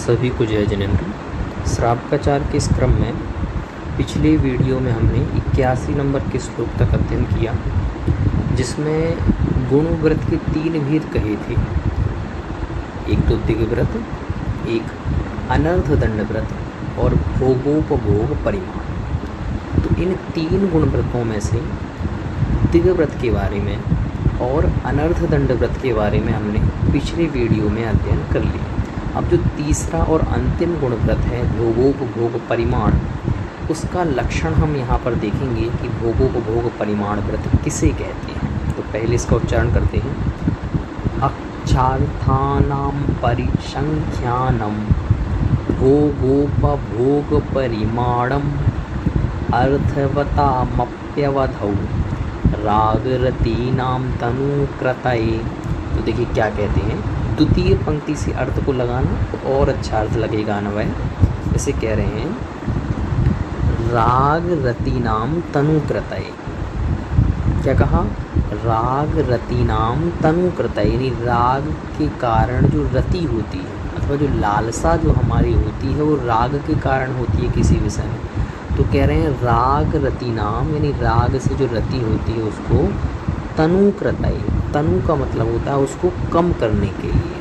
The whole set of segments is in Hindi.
सभी को जय जिनेन्द्र। श्रावकाचार के इस क्रम में पिछले वीडियो में हमने 81 नंबर के श्लोक तक अध्ययन किया, जिसमें गुणव्रत के 3 भेद कहे थे। एक तो दिग्व्रत, एक अनर्थ दंड व्रत और भोगोपभोग परिमाण। तो इन 3 गुणव्रतों में से दिग्व्रत के बारे में और अनर्थ दंड व्रत के बारे में हमने पिछले वीडियो में अध्ययन कर लिया। अब जो तीसरा और अंतिम गुणव्रत है भोगोपभोग परिमाण, उसका लक्षण हम यहाँ पर देखेंगे कि भोगोपभोग परिमाण व्रत किसे कहते हैं। तो पहले इसका उच्चारण करते हैं। अक्षार्थानां परिसंख्यानं भोगोपभोग परिमाणम् अर्थवतामप्यवधौ रागरतीनां तनुकृतये। तो देखिए क्या कहते हैं, द्वितीय पंक्ति से अर्थ को लगाना तो और अच्छा अर्थ लगेगा अन्वय। जैसे कह रहे हैं राग रतीनाम तनुकृतये। क्या कहा? राग रतीनाम तनुकृतये, यानी राग के कारण जो रति होती है अथवा जो लालसा जो हमारी होती है वो राग के कारण होती है किसी विषय में। तो कह रहे हैं राग रतीनाम, यानी राग से जो रति होती है उसको तनुकृतये। तनु का मतलब होता है उसको कम करने के लिए।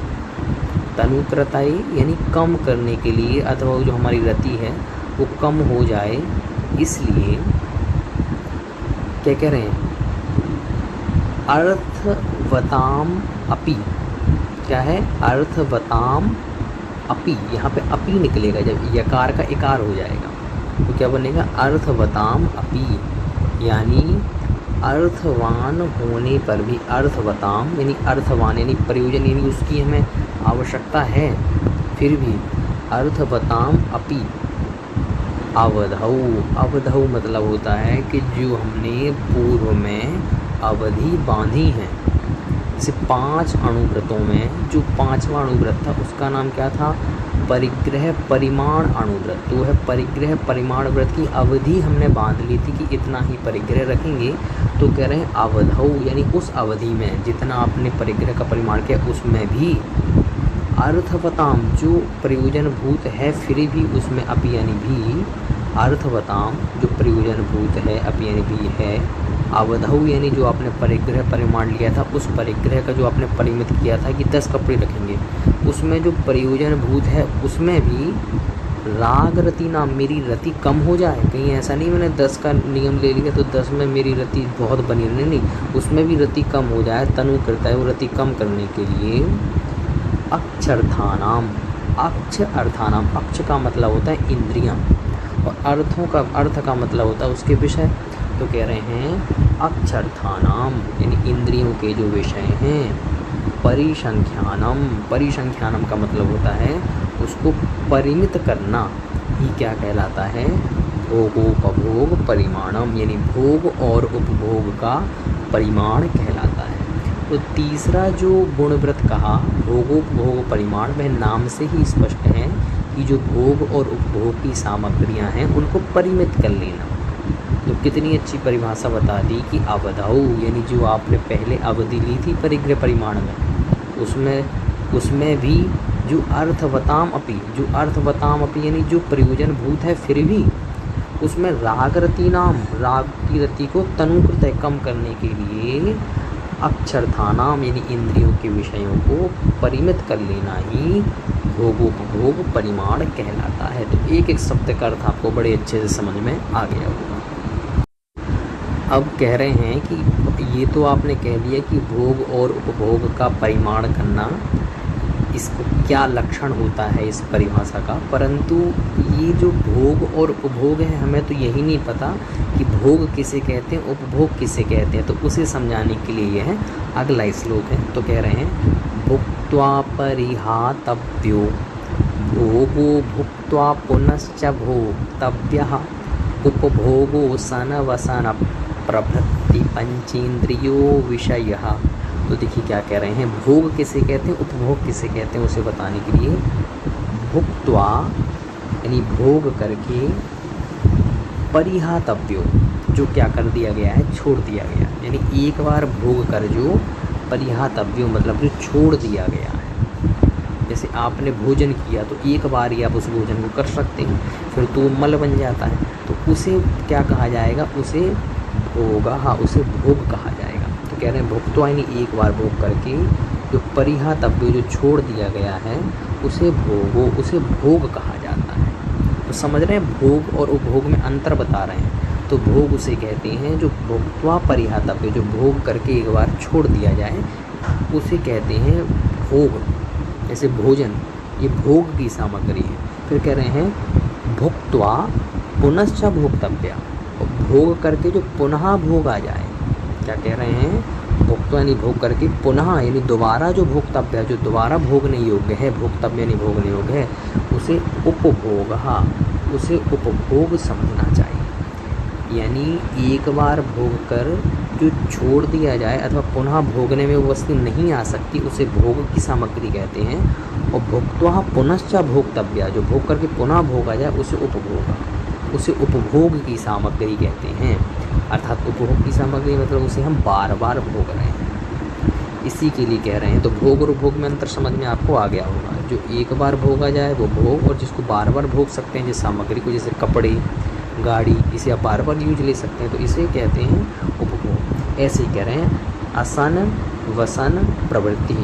तनुकृतये यानी कम करने के लिए, अथवा जो हमारी रति है वो कम हो जाए, इसलिए क्या कह रहे हैं? अर्थवताम अपि। क्या है? अर्थवताम अपि। यहाँ पे अपि निकलेगा जब यकार का इकार हो जाएगा तो क्या बनेगा? अर्थवताम अपि, यानी अर्थवान होने पर भी, अर्थवताम यानी अर्थवान यानी प्रयोजन यानी उसकी हमें आवश्यकता है, फिर भी अर्थवताम अपि अवधौ। अवधौ मतलब होता है कि जो हमने पूर्व में अवधि बांधी है। जैसे 5 अणुव्रतों में जो 5वां अणुव्रत था उसका नाम क्या था? परिग्रह परिमाण अणुव्रत। तो है परिग्रह परिमाण व्रत की अवधि हमने बांध ली थी कि इतना ही परिग्रह रखेंगे। तो कह रहे हैं अवधौ, यानी उस अवधि में जितना आपने परिग्रह का परिमाण किया उसमें भी अर्थवताम जो प्रयोजन भूत है, फिर भी उसमें अपि यानी भी अर्थवताम जो प्रयोजन भूत है, अपि यानी भी है, अवधौ यानी जो आपने परिग्रह परिमाण लिया था उस परिग्रह का जो आपने परिमित किया था कि 10 कपड़े रखेंगे, उसमें जो प्रयोजन भूत है उसमें भी राग रति नाम, मेरी रति कम हो जाए। कहीं ऐसा नहीं मैंने 10 का नियम ले लिया तो 10 में मेरी रति बहुत बनी रहने, नहीं, उसमें भी रति कम हो जाए। तनु करता है वो रति कम करने के लिए अक्षर्थानाम। अक्ष अर्थानाम, अक्ष का मतलब होता है इंद्रियां और अर्थों का, अर्थ का मतलब होता है उसके विषय। तो कह रहे हैं अक्षर्थानाम यानी इंद्रियों के जो विषय हैं। परिसंख्यानम, परिसंख्यानम का मतलब होता है उसको परिमित करना ही क्या कहलाता है? भोगोपभोग परिमाणम, यानी भोग और उपभोग का परिमाण कहलाता है। तो तीसरा जो गुणव्रत कहा भोगोपभोग परिमाण, वह नाम से ही स्पष्ट है कि जो भोग और उपभोग की सामग्रियां हैं उनको परिमित कर लेना। तो कितनी अच्छी परिभाषा बता दी कि अवधौ, यानी जो आपने पहले अवधि ली थी परिग्रह परिमाण में, उसमें भी जो अर्थवताम अपि, जो अर्थवताम अपि यानी जो प्रयोजन भूत है, फिर भी उसमें राग रति नाम, राग की रति को तनुकृत कम करने के लिए अक्षर्थानाम यानी इंद्रियों के विषयों को परिमित कर लेना ही भोगोपभोग परिमाण कहलाता है। तो एक एक शब्द का अर्थ आपको बड़े अच्छे से समझ में आ गया होगा। अब कह रहे हैं कि ये तो आपने कह दिया कि भोग और उपभोग का परिमाण करना, इसको क्या लक्षण होता है इस परिभाषा का, परंतु ये जो भोग और उपभोग है हमें तो यही नहीं पता कि भोग किसे कहते हैं, उपभोग किसे कहते हैं। तो उसे समझाने के लिए यह अगला श्लोक है। तो कह रहे हैं भुक्त्वा परिहातव्यो भोगो भुक्त्वा पुनश्च भोक्तव्यः उपभोगो सनवसन प्रभृति पंचेन्द्रियो विषयः। तो देखिए क्या कह रहे हैं, भोग किसे कहते हैं, उपभोग किसे कहते हैं, उसे बताने के लिए भुक्त्वा यानी भोग करके, परिहातव्यो जो क्या कर दिया गया है, छोड़ दिया गया, यानी एक बार भोग कर जो परिहातव्यो मतलब जो छोड़ दिया गया है। जैसे आपने भोजन किया तो एक बार ही आप उस भोजन को कर सकते हैं, फिर तो मल बन जाता है, तो उसे क्या कहा जाएगा, उसे भोग, हाँ उसे भोग कहा जाएगा। तो कह रहे हैं भुक्त्वा यानी एक बार भोग करके, जो परिहातव्य जो छोड़ दिया गया है उसे भोगो, उसे भोग कहा जाता है। तो समझ रहे हैं, भोग और उपभोग में अंतर बता रहे हैं। तो भोग उसे कहते हैं जो भुक्त्वा परिहातव्य, जो भोग करके एक बार छोड़ दिया जाए उसे कहते हैं भोग। जैसे भोजन, ये भोग की सामग्री है। फिर कह रहे हैं भुक्त्वा पुनश्च भोक्तव्या, भोग करके जो पुनः भोग आ जाए। क्या कह रहे हैं, भुक्त्वा यानी भोग करके, पुनः यानी दोबारा जो भोक्तव्य, जो दोबारा भोगने योग्य है, भोक्तव्य यानी भोगने योग्य है, उसे उपभोग, हाँ उसे उपभोग समझना चाहिए। यानी एक बार भोग कर जो छोड़ दिया जाए अथवा पुनः भोगने में वो वस्तु नहीं आ सकती, उसे भोग की सामग्री कहते हैं। और भुक्त्वा पुनश्च भोक्तव्या, जो भोग करके पुनः भोगा जाए उसे उपभोग, उसे उपभोग की सामग्री कहते हैं। अर्थात उपभोग की सामग्री मतलब उसे हम बार बार भोग रहे हैं, इसी के लिए कह रहे हैं। तो भोग और उपभोग में अंतर समझ में आपको आ गया होगा। जो एक बार भोगा जाए वो भोग, और जिसको बार बार भोग सकते हैं जिस सामग्री को, जैसे कपड़े, गाड़ी, इसे आप बार बार यूज ले सकते हैं, तो इसे कहते हैं उपभोग। ऐसे ही कह रहे हैं असन वसन प्रवृत्ति।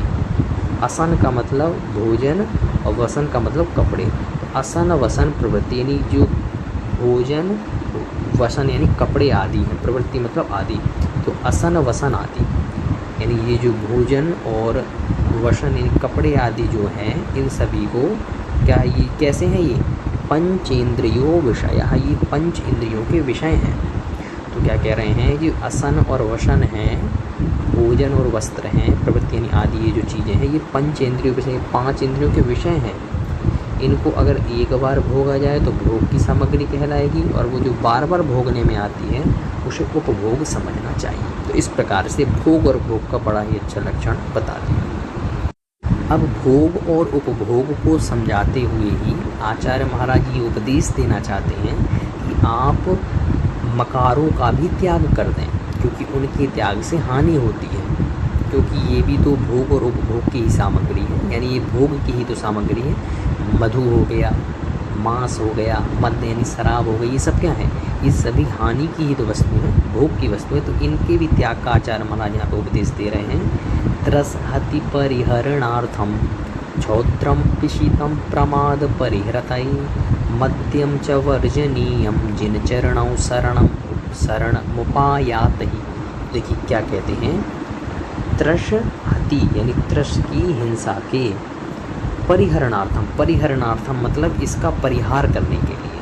असन का मतलब भोजन और वसन का मतलब कपड़े। तो असन वसन प्रवृत्ति यानी जो भोजन, वसन यानी कपड़े आदि है, प्रवृत्ति मतलब आदि, तो असन वसन आदि यानी ये जो भोजन और वसन यानी कपड़े आदि जो हैं, इन सभी को क्या, ये कैसे हैं, ये पंचेंद्रियो विषय, ये पंच इंद्रियों के विषय हैं। तो क्या कह रहे हैं कि असन और वसन हैं, भोजन और वस्त्र हैं, प्रवृत्ति यानी आदि, ये जो चीज़ें हैं ये पंचेंद्रियों विषय, पांच इंद्रियों के विषय हैं। इनको अगर एक बार भोगा जाए तो भोग की सामग्री कहलाएगी, और वो जो बार बार भोगने में आती है उसे उपभोग समझना चाहिए। तो इस प्रकार से भोग और भोग का बड़ा ही अच्छा लक्षण बता दिया। अब भोग और उपभोग को समझाते हुए ही आचार्य महाराज ये उपदेश देना चाहते हैं कि आप मकारों का भी त्याग कर दें, क्योंकि उनके त्याग से हानि होती है। क्योंकि ये भी तो भोग और उपभोग की ही सामग्री है, यानी ये भोग की ही तो सामग्री है। मधु हो गया, मांस हो गया, मद्य यानी शराब हो गई, ये सब क्या है, ये सभी हानि की ही तो वस्तु है, भोग की वस्तु है। तो इनके भी त्याग का आचार्य महाराज यहाँ पर उपदेश दे रहे हैं। त्रसहति परिहरणार्थम क्षौत्रम पिशितम प्रमाद परिहरतै मद्यम च वर्जनीयम जिन चरणों शरणमुपायात ही। देखिए क्या कहते हैं, त्रसहति यानी त्रस की हिंसा के, परिहरणार्थम, परिहरणार्थम मतलब इसका परिहार करने के लिए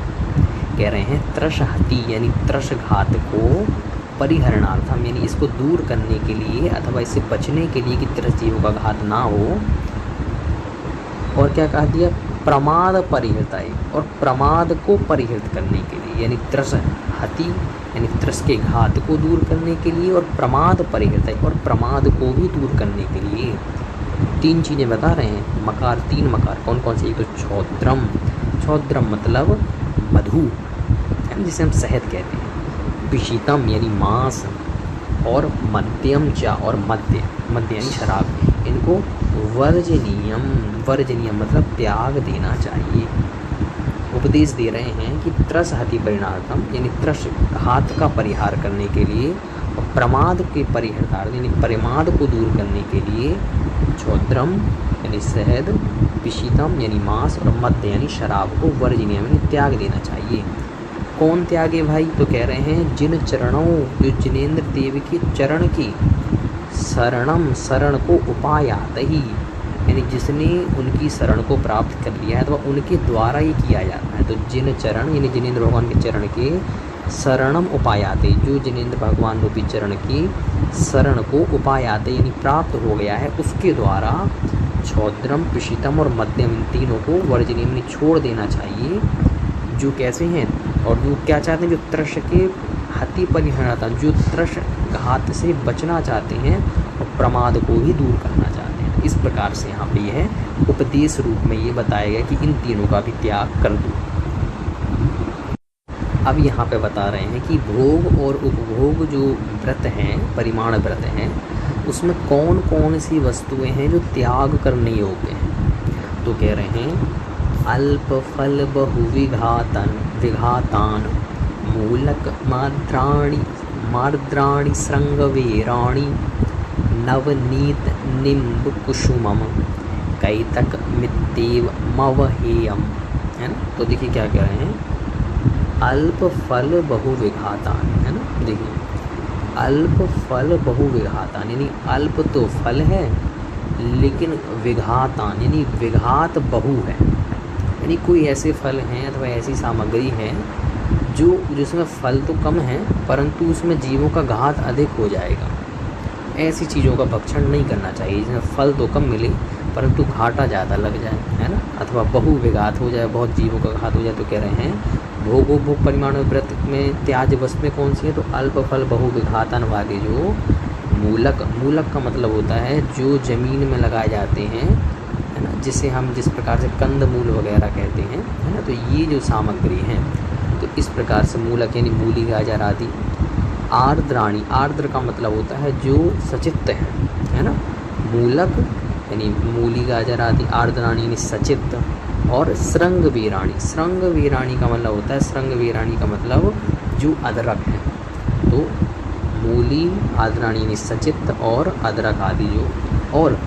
कह रहे हैं। त्रसहति यानी त्रसघात को, परिहरणार्थम यानी इसको दूर करने के लिए अथवा इससे बचने के लिए कि त्रस जीवों का घात ना हो। और क्या कह दिया, प्रमाद परिहृताय, और प्रमाद को परिहृत करने के लिए, यानी त्रसहति यानी त्रस के घात को दूर करने के लिए, और प्रमाद परिहृताय और प्रमाद को भी दूर करने के लिए। तीन चीज़ें बता रहे हैं मकार, तीन मकार कौन कौन से, एक तो क्षौत्रम, क्षौत्रम मतलब मधु जिसे हम शहद कहते हैं, पिशितम यानी मांस, और मद्यम चा, और मद्य, मद्य यानी शराब, इनको वर्जनीयम, वर्जनीयम मतलब त्याग देना चाहिए। उपदेश दे रहे हैं कि त्रसहति परिणार्थम यानी त्रस घात का परिहार करने के लिए, और प्रमाद के परिहर्तार्थ यानी प्रमाद को दूर करने के लिए क्षौत्रम यानी शहद, पिशितम यानी मांस, और मद्य यानी शराब को वर्जनीयम यानी त्याग देना चाहिए। कौन त्यागे भाई, तो कह रहे हैं जिन चरणों, जो जिनेंद्र देव के चरण की, शरणम शरण को उपायात ही यानी जिसने उनकी शरण को प्राप्त कर लिया है, तो उनके द्वारा ही किया जाता है। तो जिन चरण यानी जिनेंद्र भगवान के चरण के, शरणम उपायाते जो जिनेंद्र भगवान रूपी चरण की शरण को उपायाते यानी प्राप्त हो गया है, उसके द्वारा क्षौत्रम, पिशितम और मध्यम इन तीनों को वर्जनीय यानी छोड़ देना चाहिए। जो कैसे हैं और जो क्या चाहते हैं, जो त्रस के हति परिहरता, जो त्रस घात से बचना चाहते हैं और प्रमाद को ही दूर करना चाहते हैं। इस प्रकार से यहाँ पे यह उपदेश रूप में ये बताया गया कि इन तीनों का भी त्याग कर दो। अब यहाँ पे बता रहे हैं कि भोग और उपभोग जो व्रत हैं, परिमाण व्रत हैं, उसमें कौन कौन सी वस्तुएं हैं जो त्याग करने योग्य हैं। तो कह रहे हैं अल्प फल बहु विघातान मूलक मार्द्राणि श्रृंगवीराणि नवनीत निम्ब कुसुमम कैतक मित्तेव मवहेयम, है ना। तो देखिए क्या कह रहे हैं, अल्प फल बहु विघातान, है ना। देखिए अल्प फल बहु विघातान यानी अल्प तो फल है लेकिन विघातान यानी विघात बहु है, यानी कोई ऐसे फल हैं अथवा ऐसी सामग्री है जो जिसमें फल तो कम है परंतु उसमें जीवों का घात अधिक हो जाएगा। ऐसी चीज़ों का भक्षण नहीं करना चाहिए जिसमें फल तो कम मिले परंतु घाटा ज़्यादा लग जाए, है ना, अथवा बहु विघात हो जाए, बहुत जीवों का घात हो जाए। तो कह रहे हैं भोग परिमाण व्रत में त्याज वस्तु में कौन सी है, तो अल्प फल बहु विघातन वाले जो मूलक का मतलब होता है जो ज़मीन में लगाए जाते हैं, है ना, जिसे हम जिस प्रकार से कंद मूल वगैरह कहते हैं, है ना। तो ये जो सामग्री हैं तो इस प्रकार से मूलक यानी मूली गाजर आदि। आर्द्राणी, आर्द्र का मतलब होता है जो सचित्त है ना। मूलक यानी मूली गाजर आदि, आर्द्राणी यानी सचित्त, और श्रृंग वीराणी का मतलब होता है, श्रृंग वीराणी का मतलब जो अदरक है। तो मूली, आर्द्राणी यानी सचित्त और अदरक आदि जो, और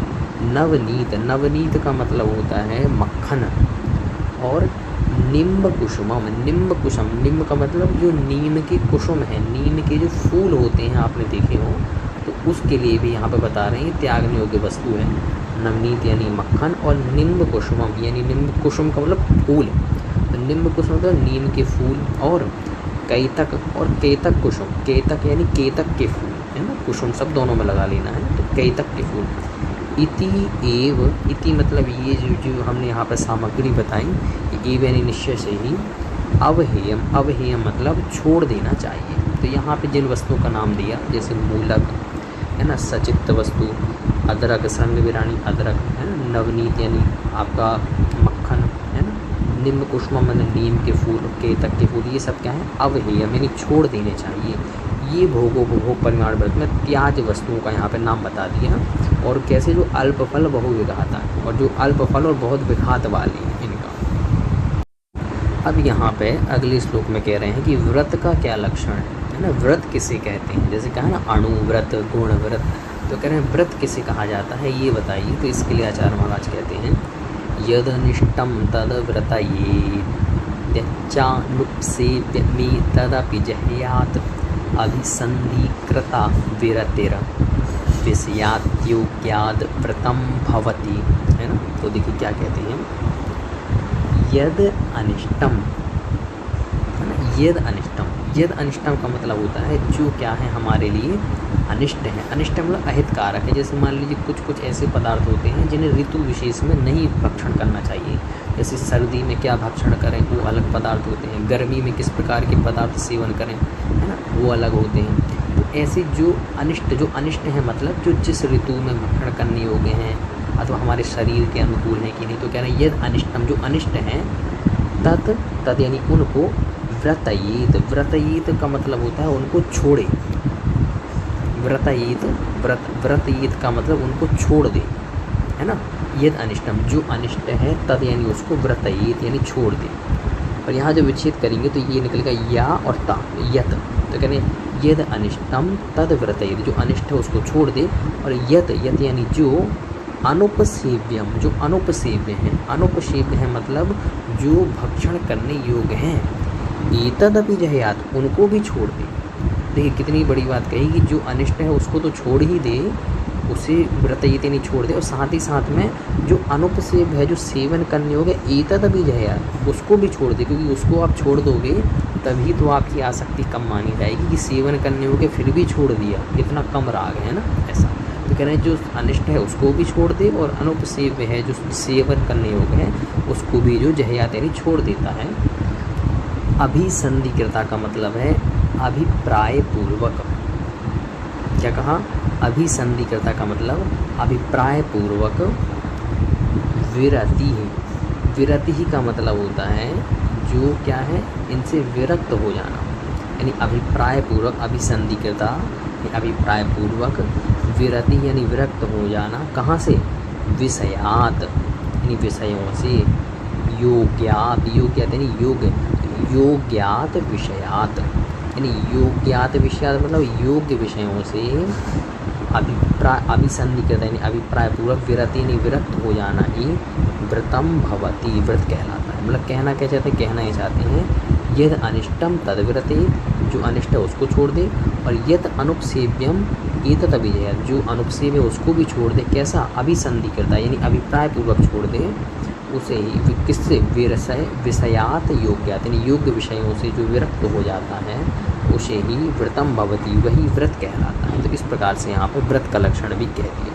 नवनीत का मतलब होता है मक्खन, और निम्ब कुसुमम, निम्ब का मतलब जो नीम के कुसुम है, नीम के जो फूल होते हैं आपने देखे हो, तो उसके लिए भी यहाँ पे बता रहे हैं त्यागने योग्य वस्तु है। नवनीत यानी मक्खन, और निम्ब कुसुमम यानी निम्ब कुसुम का मतलब फूल, तो निम्ब कुसुम मतलब नीम के फूल, और कैतक और केतक कुसुम, केतक यानी केतक के फूल, है ना, कुसुम सब दोनों में लगा लेना है, तो केतक के फूल। इति मतलब ये जो हमने यहाँ पर सामग्री बताई, एव यानी निश्चय से ही, अवहेयम मतलब छोड़ देना चाहिए। तो यहाँ पे जिन वस्तुओं का नाम दिया जैसे मूलक, है ना, सचित्त वस्तु, अदरक, श्रृंग वीराणी अदरक, है ना, नवनीत यानी आपका मक्खन, है ना, निम्ब कुसुम यानी नीम के फूल, केतक के फूल, ये सब क्या है, अवहेयम यानी छोड़ देने चाहिए। ये भोग परिमाण व्रत में त्याज वस्तुओं का यहाँ पे नाम बता दिया, और कैसे जो अल्प फल बहु विघात है, और जो अल्प फल और बहुत विघात वाली है इनका। अब यहाँ पे अगले श्लोक में कह रहे हैं कि व्रत का क्या लक्षण है ना, व्रत किसे कहते हैं। जैसे कहा ना अणु व्रत, गुण व्रत, तो कह रहे हैं व्रत किसे कहा जाता है ये बताइए। तो इसके लिए आचार्य महाराज कहते हैं यद निष्टम तद व्रतयेत् यच्चानुप्सेव्यमे तदपि जह्यात् अभिसन्धिकृता विरतिर् विषयात्योग्याद् व्रतम भवति, है ना। तो देखिए क्या कहते हैं, यद अनिष्टम, है ना, यद अनिष्टम का मतलब होता है जो क्या है हमारे लिए अनिष्ट है। अनिष्ट मतलब अहितकारक है। जैसे मान लीजिए कुछ ऐसे पदार्थ होते हैं जिन्हें ऋतु विशेष में नहीं भक्षण करना चाहिए। जैसे सर्दी में क्या भक्षण करें वो अलग पदार्थ होते हैं, गर्मी में किस प्रकार के पदार्थ सेवन करें, है ना, वो अलग होते हैं। तो ऐसे जो अनिष्ट है मतलब जो जिस ऋतु में भक्षण करने योग्य हैं अथवा हमारे शरीर के अनुकूल हैं कि नहीं, तो कह रहे हैं यद अनिष्टम जो अनिष्ट हैं तद यानी उनको व्रतयेत का मतलब होता है उनको छोड़े। व्रतयेत का मतलब उनको छोड़ दे, है ना। यद अनिष्टम जो अनिष्ट है तद यानी उसको व्रतयेत यानी छोड़ दे। और यहाँ जो विच्छेद करेंगे तो ये निकलेगा या और ता, यत। तो कहते हैं यद अनिष्टम तद व्रतयेत जो अनिष्ट है उसको छोड़ दे, और यत यानी जो अनुपसेव्यम जो अनुपसेव्य है मतलब जो भक्षण करने योग्य हैं, एतदपि जह्यात् उनको भी छोड़ दे। देखिए कितनी बड़ी बात कही कि जो अनिष्ट है उसको तो छोड़ ही दे, उसे व्रतयेत नहीं छोड़ दे, और साथ ही साथ में जो अनुपसेव्य है जो सेवन करने योग्य एतदपि जह्यात् उसको भी छोड़ दे, क्योंकि उसको आप छोड़ दोगे तभी तो आपकी आसक्ति कम मानी जाएगी कि सेवन करने योग्य फिर भी छोड़ दिया, इतना कम राग है ना, ऐसा। तो कह रहे हैं जो अनिष्ट है उसको भी छोड़ दे, और अनुपसेव्य है जो सेवन करने योग्य है उसको भी जो जह्यात् यानी छोड़ देता है। अभिसंधिकृता का मतलब है अभिप्राय पूर्वक। क्या कहा, अभिसंधिकृता का मतलब अभिप्राय पूर्वक। विरति का मतलब होता है जो क्या है इनसे विरक्त हो जाना, यानी अभिप्राय पूर्वक अभिसंधिकृता अभिप्राय पूर्वक, विरति यानी विरक्त हो जाना। कहाँ से, विषयात, यानी विषयों से, योग्यात, योग्यात यानी योग, योग्यात विषयात यानी योग्यात विषयात मतलब योग्य विषयों से, अभिप्राय अभिसन्निकृत यानी अभिप्राय पूर्वक, विरति यानी विरक्त हो जाना ही व्रतम भवति, व्रत कहलाता है। मतलब कहना क्या चाहते हैं, कहना ये चाहते हैं यद अनिष्टम तद व्रते, जो अनिष्ट है उसको छोड़ दे, और यद अनुपसेव्यम एतत् अभिजयत, जो अनुपसेव्य है उसको भी छोड़ दे। कैसा, अभिसन्धिकृत यानी अभिप्राय पूर्वक छोड़ दे उसे ही, किससे, विषय विषयात योग्यात यानी योग्य विषयों से जो विरक्त हो जाता है उसे ही व्रतम भवति, वही व्रत कहलाता है। तो इस प्रकार से यहाँ पर व्रत का लक्षण भी कह दिया।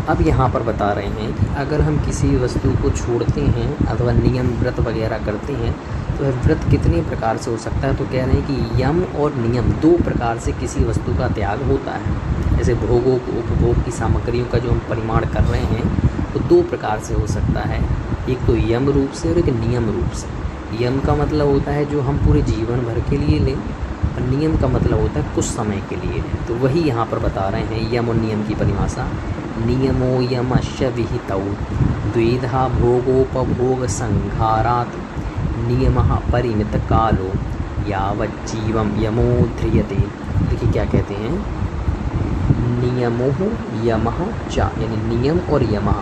अब यहाँ पर बता रहे हैं कि अगर हम किसी वस्तु को छोड़ते हैं अथवा नियम व्रत वगैरह करते हैं तो वह व्रत कितने प्रकार से हो सकता है। तो कह रहे हैं कि यम और नियम दो प्रकार से किसी वस्तु का त्याग होता है। जैसे भोगों उपभोग की सामग्रियों का जो हम परिमाण कर रहे हैं तो दो प्रकार से हो सकता है, एक तो यम रूप से और एक नियम रूप से। यम का मतलब होता है जो हम पूरे जीवन भर के लिए लें, और नियम का मतलब होता है कुछ समय के लिए लें। तो वही यहाँ पर बता रहे हैं यम और नियम की परिभाषा। नियमो यमस्य विहितौ द्विधा भोगोपभोग संघारात् नियमः परिमित कालो यावज्जीवम यमो ध्रियते। देखिए क्या कहते हैं, नियमो यमः च यानी नियम और यमः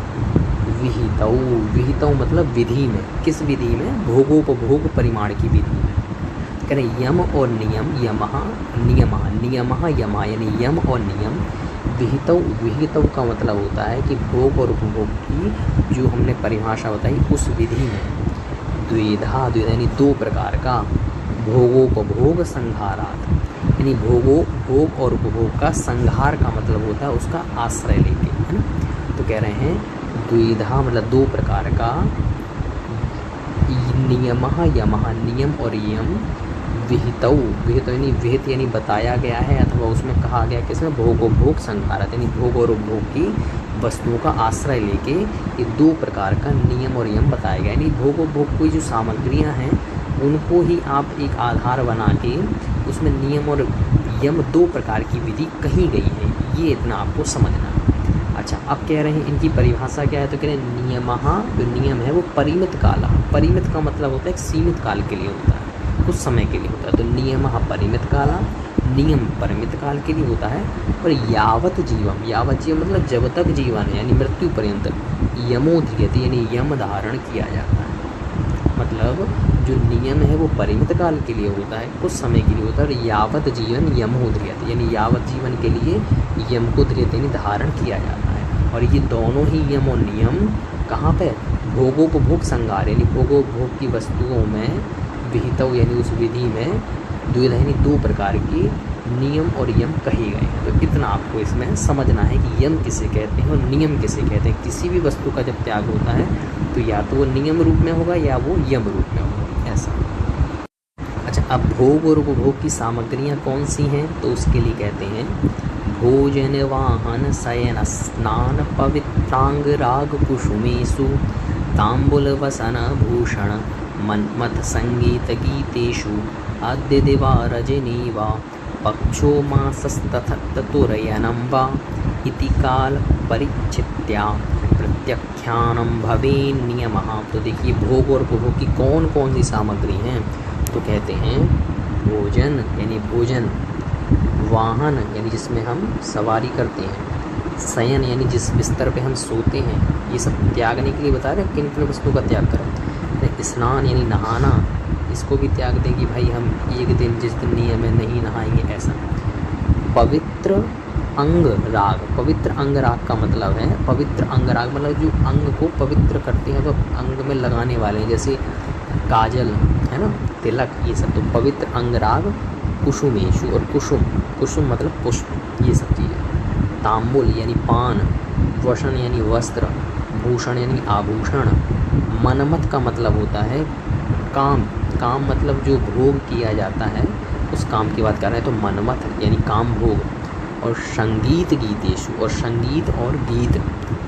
विहितौ, विहितौ मतलब विधि में, किस विधि में, भोगोपभोग परिमाण की विधि में। कह रहे यम और नियम, यमः नियमः, नियमः यमः यानी यम और नियम, विहितौ, विहितौ का मतलब होता है कि भोग और उपभोग की जो हमने परिभाषा बताई उस विधि में, द्विधा, द्विधा यानी दो प्रकार का, भोगोपभोग संघारात यानी भोग और उपभोग का, संघार का मतलब होता है उसका आश्रय लेके, है ना। तो कह रहे हैं द्विधा मतलब दो प्रकार का, नियमः यमः नियम और यम, विहितौ, विहित यानी विहित यानी बताया गया है अथवा उसमें कहा गया किसमें, भोगोपभोग संघारात यानी भोग और उपभोग की वस्तुओं का आश्रय लेके ये दो प्रकार का नियम और यम बताया गया। यानी भोग और उपभोग की जो सामग्रियां हैं उनको ही आप एक आधार बना के उसमें नियम और यम दो प्रकार की विधि कही गई है, ये इतना आपको समझना है। अच्छा, अब कह रहे हैं इनकी परिभाषा क्या है। तो कह रहे हैं नियमः, जो नियम है वो परिमित काल, परिमित का मतलब होता है सीमित काल के लिए होता है, कुछ समय के लिए होता है। तो नियमः परिमित काल, नियम परिमित काल के लिए होता है। और यावत जीवम, यावत जीवन मतलब जब तक जीवन है यानी मृत्यु पर्यंत, यमो ध्रियते यानी यम धारण किया जाता है। मतलब जो नियम है वो परिमित काल के लिए होता है, कुछ समय के लिए होता है। और यावत जीवन यमो ध्रियते यानी यावत जीवन के लिए यम को ध्रियते यानी धारण किया जाता है। और ये दोनों ही यम और नियम कहाँ पे, भोगोपभोग संघार यानी भोगोपभोग की वस्तुओं में, विहितौ यानी उस विधि में, द्विधा यानी दो प्रकार की नियम और यम कहे गए हैं। तो इतना आपको इसमें समझना है कि यम किसे कहते हैं और नियम किसे कहते हैं। किसी भी वस्तु का जब त्याग होता है तो या तो वो नियम रूप में होगा या वो यम रूप में होगा, ऐसा। अच्छा, अब भोग और उपभोग की सामग्रियाँ कौन सी हैं, तो उसके लिए कहते हैं भोजन वाहन शयन स्नान पवित्रांग राग कुसुमेषु तांबुल वसन भूषण मन्मथ संगीत गीतेषु आद्य दिवा रजनी वा पक्षो मासस्तथतुरयनं वा इति काल परिच्छित्या प्रत्याख्यानं भवेन् नियमः। तो देखिए भोग और उपभोग की कौन कौन सी सामग्री हैं। तो कहते हैं भोजन यानी भोजन, वाहन यानी जिसमें हम सवारी करते हैं, शयन यानी जिस बिस्तर पे हम सोते हैं, ये सब त्यागने के लिए बता रहे हैं किन किन वस्तुओं का त्याग करें। स्नान यानी नहाना, इसको भी त्याग दें कि भाई हम एक दिन जिस दिन नियम है नहीं नहाएंगे, ऐसा। पवित्र अंग राग, पवित्र अंग राग का मतलब है, पवित्र अंग राग मतलब जो अंग को पवित्र करते हैं तो अंग में लगाने वाले हैं, जैसे काजल है ना, तिलक, ये सब। तो पवित्र अंग राग कुसुमेषु, और कुसुम, कुसुम मतलब पुष्प, ये सब चीज़ें। तांबुल यानी पान, वसन यानी वस्त्र, भूषण यानी आभूषण, मनमत का मतलब होता है काम, काम मतलब जो भोग किया जाता है उस काम की बात कर रहे हैं, तो मनमत यानी काम भोग। और संगीत गीतेषु, और संगीत और गीत,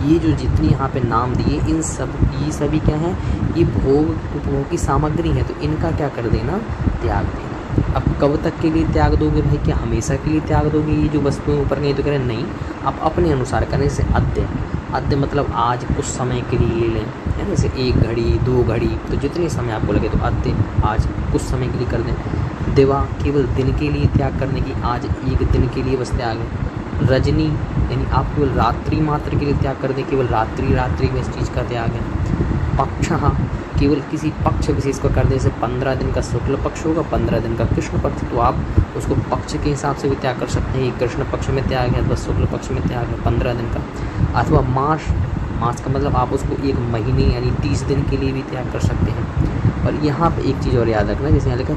ये जो जितनी यहाँ पे नाम दिए इन सब, ये सभी क्या है, ये भोग उपभोग की सामग्री है। तो इनका क्या कर देना, त्याग देना। अब कब तक के लिए त्याग दोगे भाई, क्या हमेशा के लिए त्याग दोगे ये जो वस्तुएं ऊपर गई। तो कह रहे नहीं, आप अपने अनुसार करें। जैसे अद्य, अद्य मतलब आज कुछ समय के लिए ले लें, है ना, जैसे 1 घड़ी 2 घड़ी, तो जितने समय आपको लगे तो अद्य आज कुछ समय के लिए कर दें। दिवा केवल दिन के लिए त्याग करने की, आज 1 दिन के लिए बस त्याग है। रजनी यानी आप केवल रात्रि मात्र के लिए त्याग कर दें, केवल रात्रि में इस चीज़ का त्याग है। पक्षः केवल किसी पक्ष विशेष को कर दे, जैसे 15 दिन का शुक्ल पक्ष होगा, 15 दिन का कृष्ण पक्ष, तो आप उसको पक्ष के हिसाब से भी त्याग कर सकते हैं। ये कृष्ण पक्ष में त्याग है अथवा शुक्ल पक्ष में त्याग है 15 दिन का। अथवा मास का मतलब आप उसको 1 महीने यानी 30 दिन के लिए भी त्याग कर सकते हैं। और यहाँ पे एक चीज़ और याद रखना, जैसे यहाँ लिखा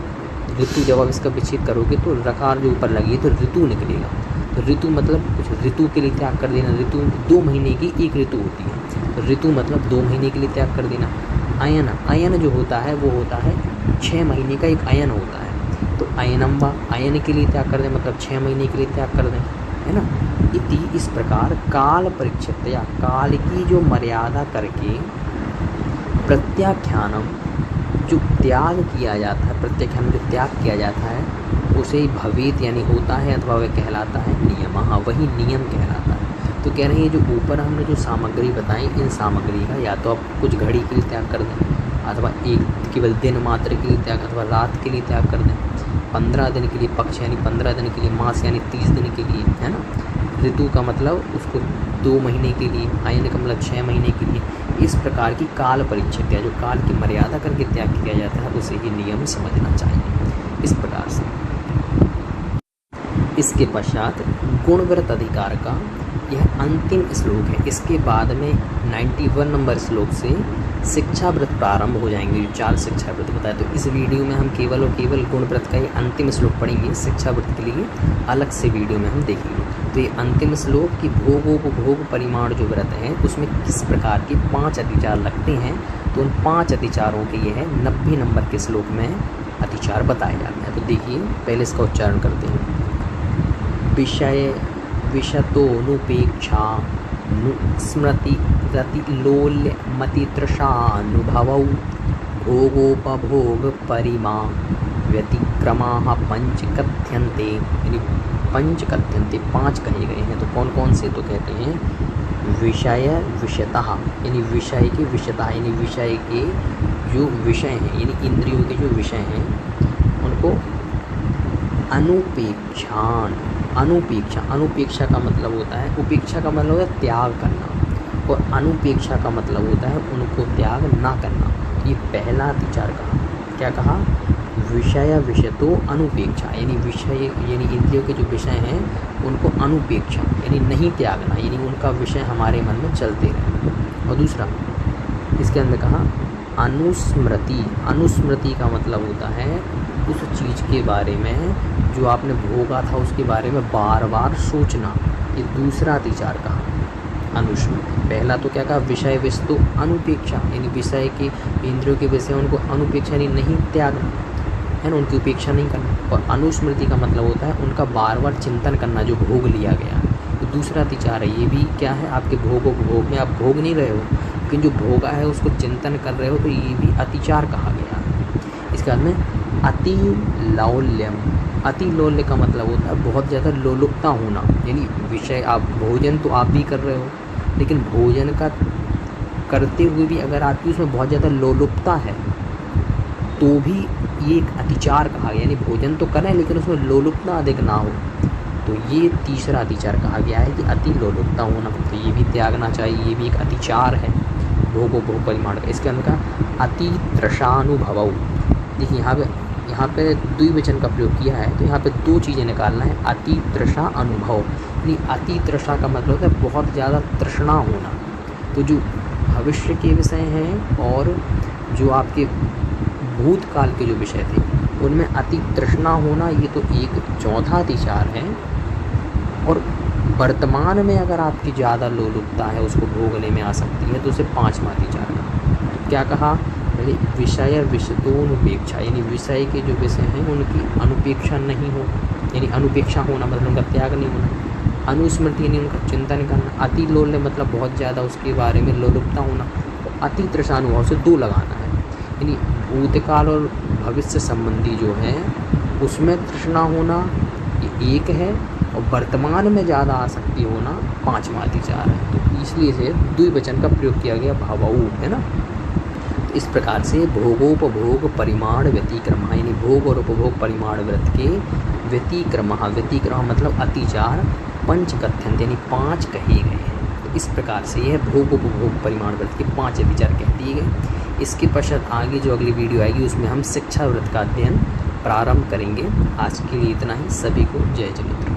ऋतु, जब आप इसका विच्छेद करोगे तो रकार जो ऊपर लगी है तो ऋतु निकलेगा। तो ऋतु मतलब कुछ ऋतु के लिए त्याग कर देना। ऋतु 2 महीने की एक ऋतु होती है, तो ऋतु मतलब 2 महीने के लिए त्याग कर देना। अयन जो होता है वो होता है 6 महीने का एक अयन होता है, तो अयनम्बा अयन के लिए त्याग कर दें, मतलब 6 महीने के लिए त्याग कर दें, है ना। इति इस प्रकार काल परिच्छेद या काल की जो मर्यादा करके प्रत्याख्यानम जो त्याग किया जाता है, प्रत्याख्यान जो त्याग किया जाता है उसे भवेत यानी होता है अथवा वह कहलाता है नियम, हाँ वही नियम कहलाता है। तो कह रहे हैं जो ऊपर हमने जो सामग्री बताई, इन सामग्री का या तो आप कुछ घड़ी के लिए त्याग कर दें, अथवा एक केवल दिन मात्र के लिए त्याग, अथवा रात के लिए त्याग कर दें। 15 दिन के लिए पक्ष यानी 15 दिन के लिए, मास यानी 30 दिन के लिए, है ना। ऋतु का मतलब उसको 2 महीने के लिए, अयन का मतलब 6 महीने के लिए। इस प्रकार की काल परिच्छेद या जो काल की मर्यादा करके त्याग किया जाता है उसे ही नियम समझना चाहिए। इस प्रकार से इसके पश्चात गुणव्रत अधिकार का यह अंतिम श्लोक है। इसके बाद में 91 नंबर श्लोक से शिक्षा व्रत प्रारंभ हो जाएंगे, जो 4 शिक्षा व्रत बताए। तो इस वीडियो में हम केवल और केवल गुण व्रत का ये अंतिम श्लोक पढ़ेंगे, शिक्षा व्रत के लिए अलग से वीडियो में हम देखेंगे। तो ये अंतिम श्लोक की भोग परिमाण जो व्रत है उसमें किस प्रकार के 5 अतिचार लगते हैं, तो उन 5 अतिचारों के ये है 90 नंबर के श्लोक में अतिचार बताए जाते हैं। तो देखिए पहले इसका उच्चारण करते हैं। विषतोनुपेक्षा स्मृति रतिलोल्य मतितृषानुभवौ भोगोपभोग परिमा व्यतिक्रमाः पंच कथ्यन्ते, यानी पंच कथ्यन्ते 5 कहे गए हैं। तो कौन कौन से, तो कहते हैं विषय विषयतः यानी विषय के विषयतः यानी विषय के जो विषय हैं यानी इंद्रियों के जो विषय हैं उनको अनुपेक्षा का मतलब होता है, उपेक्षा का मतलब होता है त्याग करना, और अनुपेक्षा का मतलब होता है उनको त्याग ना करना। ये पहला अतिचार कहा, क्या कहा, विषय विषयतो अनुपेक्षा यानी विषय यानी इंद्रियों के जो विषय हैं उनको अनुपेक्षा यानी नहीं त्यागना, यानी उनका विषय हमारे मन में चलते रहे। और दूसरा इसके अंदर कहा अनुस्मृति का मतलब होता है उस चीज़ के बारे में जो आपने भोगा था उसके बारे में बार बार सोचना। ये दूसरा अतिचार कहा अनुस्मृति। पहला तो क्या कहा, विषय वस्तु अनुपेक्षा यानी विषय के इंद्रियों के विषय उनको अनुपेक्षा यानी नहीं त्यागना, है ना, उनकी उपेक्षा नहीं करना। और अनुस्मृति का मतलब होता है उनका बार बार चिंतन करना जो भोग लिया गया। तो दूसरा अतिचार है, ये भी क्या है, आपके भोग में आप भोग नहीं रहे हो लेकिन जो भोगा है उसको चिंतन कर रहे हो, तो ये भी अतिचार कहा गया। इसके बाद में अति लौल्य का मतलब होता है बहुत ज़्यादा लोलुपता होना, यानी विषय आप भोजन तो आप भी कर रहे हो लेकिन भोजन का करते हुए भी अगर आपकी उसमें बहुत ज़्यादा लोलुपता है तो भी ये एक अतिचार कहा गया, यानी भोजन तो करें लेकिन उसमें लोलुपता अधिक ना हो। तो ये तीसरा अतिचार कहा गया है कि अति लोलुपता होना, तो ये भी त्यागना चाहिए, ये भी एक अतिचार है भोग परिमाण का। इसके अंदर का अति तृषानुभव, देखिए यहाँ पे द्विवचन का प्रयोग किया है, तो यहाँ पे 2 चीज़ें निकालना है। अति तृषा अनुभव यानी अति तृषा का मतलब होता है बहुत ज़्यादा तृष्णा होना, तो जो भविष्य के विषय हैं और जो आपके भूतकाल के जो विषय थे उनमें अति तृष्णा होना, ये तो एक चौथा अतिचार है। और वर्तमान में अगर आपकी ज़्यादा लोलुपता है उसको भोगने में आ सकती है तो उसे 5वां अतिचार का क्या कहा, विषय विषयतोनुपेक्षा यानी विषय के जो विषय हैं उनकी अनुपेक्षा नहीं हो, यानी अनुपेक्षा होना मतलब उनका त्याग नहीं होना। अनुस्मृति यानी उनका चिंतन करना। अति लोल्य मतलब बहुत ज़्यादा उसके बारे में लोलुपता होना। अति तृषानुभव से 2 लगाना है, यानी भूतकाल और भविष्य संबंधी जो है उसमें तृष्णा होना ये एक है, और वर्तमान में ज़्यादा आसक्ति होना पाँचवा अतिचार है। तो इसलिए से द्विवचन का प्रयोग किया गया भावऊ, है ना। तो इस प्रकार से भोगोपभोग परिमाण व्यतिक्रम, यानी भोग और उपभोग परिमाण व्रत के व्यतिक्रम मतलब अतिचार पंच कथ्यंत यानी 5 कहे गए हैं। तो इस प्रकार से यह भोग उपभोग परिमाण व्रत के 5 अतिचार कह दिए गए। इसके पश्चात आगे जो अगली वीडियो आएगी उसमें हम शिक्षा व्रत का अध्ययन प्रारंभ करेंगे। आज के लिए इतना ही। सभी को जय जगन्नाथ।